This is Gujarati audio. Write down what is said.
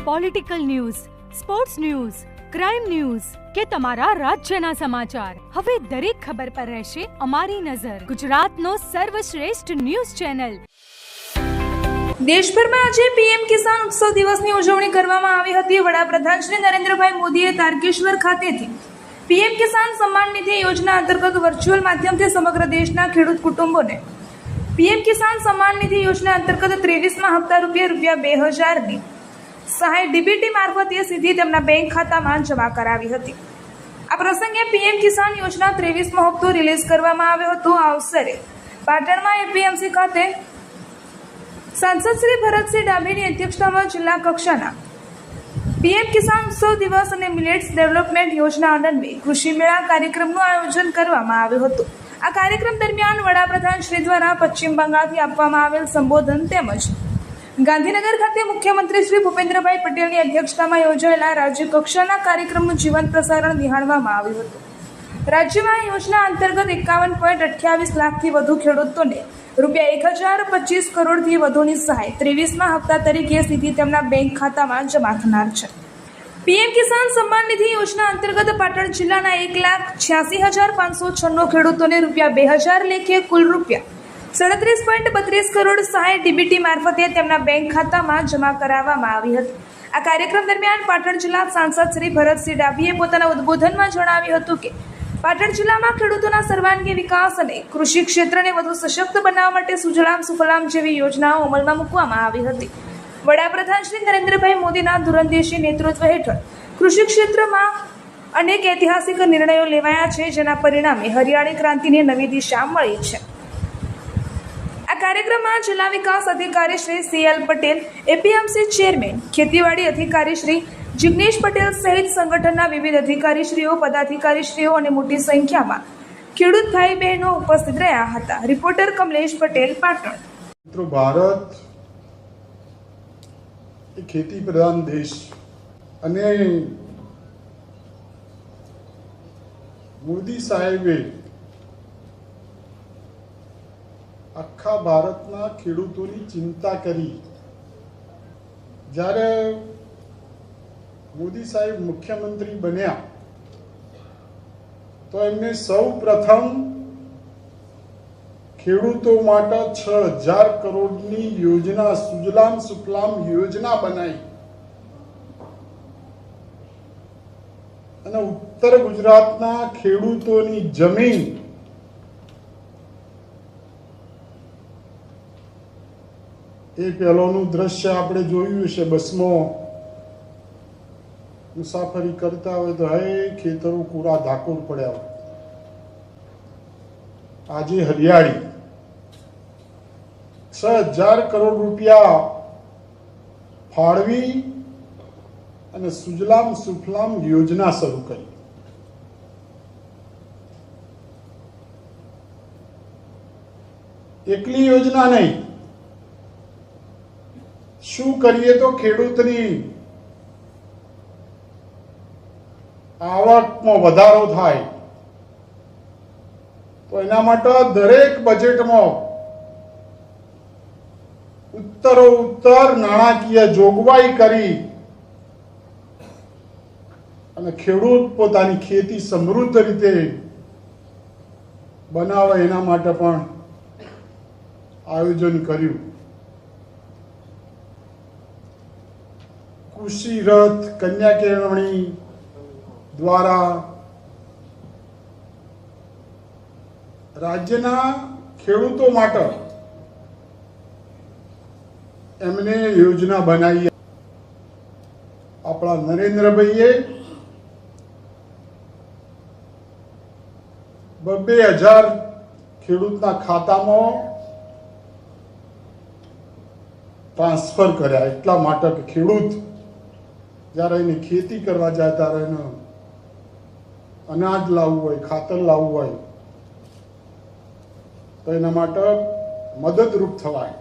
Political news, sports news, crime news કે તમારા રાજ્યના સમાચાર, હવે દરેક ખબર પર રહેશે અમારી નજર. ગુજરાતનો સર્વશ્રેષ્ઠ ન્યૂઝ ચેનલ. દેશભરમાં આજે પીએમ કિસાન ઉત્સવ દિવસની ઉજવણી કરવામાં આવી હતી. વડાપ્રધાન શ્રી નરેન્દ્રભાઈ મોદીએ તારકેશ્વર ખાતેથી પીએમ કિસાન સન્માન નિધિ યોજના અંતર્ગત વર્ચ્યુઅલ માધ્યમથી સમગ્ર દેશના ખેડૂત કુટુંબોને પીએમ કિસાન સન્માન નિધિ યોજના અંતર્ગત 23મા હપ્તા રૂપિયા 2000ની સહાય ડીબીટી મારફતે સીધી તેમના બેંક ખાતામાં જમા કરાવી હતી. આ પ્રસંગે પીએમ કિસાન યોજના 23મો હપ્તો રિલીઝ કરવામાં આવ્યો હતો. આ અવસરે પાટણમાં એપીએમસી ખાતે સાંસદ શ્રી ભરતસિંહ ડાભીની અધ્યક્ષતામાં જિલ્લા કક્ષાના પીએમ કિસાન ઉત્સવ દિવસ અને મિલેટ્સ ડેવલપમેન્ટ યોજના અન્વયે કૃષિ મેળા કાર્યક્રમનું આયોજન કરવામાં આવ્યું હતું. આ કાર્યક્રમ દરમિયાન વડાપ્રધાન શ્રી દ્વારા પશ્ચિમ બંગાળથી આપવામાં આવેલ સંબોધન તેમજ ગાંધીનગર ખાતે મુખ્યમંત્રી શ્રી ભૂપેન્દ્રભાઈ પટેલની અધ્યક્ષતામાં યોજાયેલા રાજ્ય કક્ષાના કાર્યક્રમનું જીવંત પ્રસારણ નિહાળવામાં આવ્યું હતું. રાજ્યમાં આ યોજના અંતર્ગત 51.28 લાખથી વધુ ખેડૂતોને રૂપિયા 1025 કરોડથી વધુની સહાય 23મા હપ્તા તરીકે સીધી તેમના બેંક ખાતામાં જમા થનાર છે. પીએમ કિસાન સન્માન નિધિ યોજના અંતર્ગત પાટણ જિલ્લાના 1,86,596 ખેડૂતોને રૂપિયા 2000 લેખે કુલ રૂપિયા 37.32 કરોડ સહાય ડીબીટી મારફતે તેમના બેંક ખાતામાં જમા કરાવવામાં આવી હતી. આ કાર્યક્રમ દરમિયાન પાટણ જિલ્લા સાંસદ શ્રી ભરતસિંહ ડાભીએ પોતાના ઉદ્બોધનમાં જણાવ્યું હતું કે પાટણ જિલ્લામાં ખેડૂતોના સર્વાંગી વિકાસ અને કૃષિ ક્ષેત્રને વધુ સશક્ત બનાવવા માટે સુજલામ સુફલામ જેવી યોજનાઓ અમલમાં મૂકવામાં આવી હતી. વડાપ્રધાન શ્રી નરેન્દ્રભાઈ મોદીના દૂરંદેશી નેતૃત્વ હેઠળ કૃષિ ક્ષેત્રમાં અનેક ઐતિહાસિક નિર્ણયો લેવાયા છે, જેના પરિણામે હરિયાળી ક્રાંતિને નવી દિશા મળી છે. આ કાર્યક્રમમાં જિલ્લા વિકાસ અધિકારી Shri CL Patel, APMC chairman, ખેતીવાડી અધિકારી શ્રી જિગ્નેશ પટેલ સહિત સંગઠનના વિવિધ અધિકારીશ્રીઓ, પદાધિકારીશ્રીઓ અને મોટી સંખ્યામાં ખેડૂત ભાઈ બહેનો ઉપસ્થિત રહ્યા હતા. રિપોર્ટર કમલેશ પટેલ, પાટણ. ભારત ખેતી પ્રધાન દેશ અને મોદી સાહેબે આખા ભારતના ખેડૂતોની ચિંતા કરી. જ્યારે મોદી સાહેબ મુખ્યમંત્રી બન્યા તો એમને સૌ પ્રથમ ખેડૂતો માટે 6,000 કરોડની યોજના, સુજલામ સુફલામ યોજના બનાવી અને ઉત્તર ગુજરાતના ખેડૂતોની જમીન એ પહેલોનું દ્રશ્ય આપણે જોયું છે. બસમાં મુસાફરી કરતા હોય તો હે ખેતરો પૂરા ધાકોર પડ્યા હોય. આજે હરિયાળી 6,000 કરોડ રૂપિયા ફાળવી અને સુજલામ સુફલામ યોજના શરૂ કરી. એકલી યોજના નહીં, શું કરીએ તો ખેડૂતની આવકમાં વધારો થાય, તો એના માટે દરેક બજેટમાં ઉત્તરોત્તર નાણાકીય જોગવાઈ કરી અને ખેડૂત પોતાની ખેતી સમૃદ્ધ રીતે બનાવે એના માટે પણ આયોજન કર્યું. કૃષિ રથ, કન્યા કેળવણી દ્વારા રાજ્યના ખેડૂતો માટે એમને યોજના બનાવી. આપણા નરેન્દ્રભાઈએ 2,000 ખેડૂતના ખાતામાં ટ્રાન્સફર કર્યા. એટલા માટે કે ખેડૂત જ્યારે એને ખેતી કરવા જાય ત્યારે એને અનાજ લાવવું હોય, ખાતર લાવવું હોય તો એના માટે મદદરૂપ થવાય.